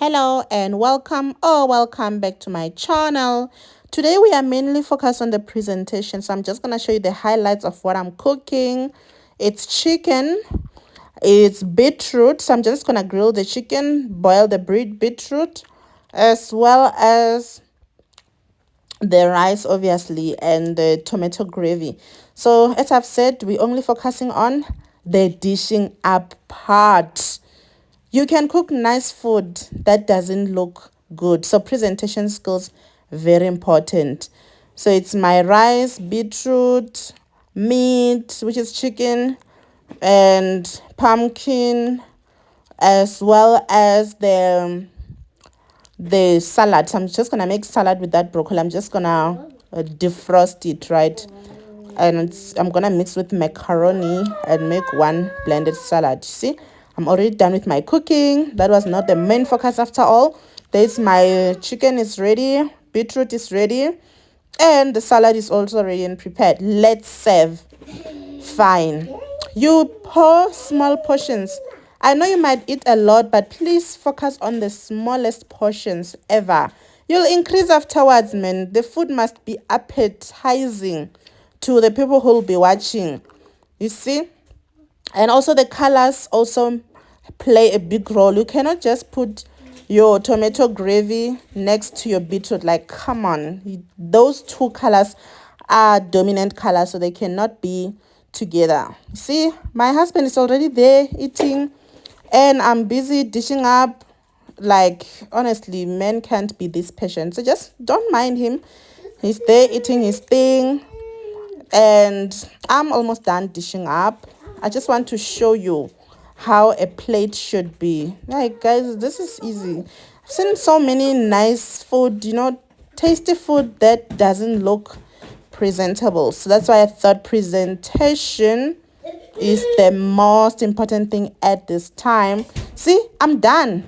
Hello and welcome or welcome back to my channel. Today we are mainly focused on the presentation, so I'm just going to show you the highlights of what I'm cooking. It's chicken, it's beetroot, so I'm just going to grill the chicken, boil the beetroot, as well as the rice obviously, and the tomato gravy. So as I've said, we're only focusing on the dishing up part. You can cook nice food that doesn't look good. So presentation skills, very important. So it's my rice, beetroot, meat, which is chicken, and pumpkin, as well as the salad. So I'm just gonna make salad with that broccoli. I'm just gonna defrost it, right? And I'm gonna mix with macaroni and make one blended salad. See, I'm already done with my cooking. That was not the main focus after all. There's my chicken is ready, beetroot is ready, and the salad is also ready and prepared. Let's serve. Fine. You pour small portions. I know you might eat a lot, but please focus on the smallest portions ever. You'll increase afterwards, man. The food must be appetizing to the people who will be watching. You see? And also the colors also play a big role. You cannot just put your tomato gravy next to your beetroot. Like, come on. Those two colors are dominant colors, so they cannot be together. See, my husband is already there eating, and I'm busy dishing up. Like, honestly, men can't be this patient, so just don't mind him. He's there eating his thing, and I'm almost done dishing up. I just want to show you how a plate should be. Like, guys, this is easy. I've seen so many nice food, tasty food that doesn't look presentable. So that's why I thought presentation is the most important thing at this time. See, I'm done.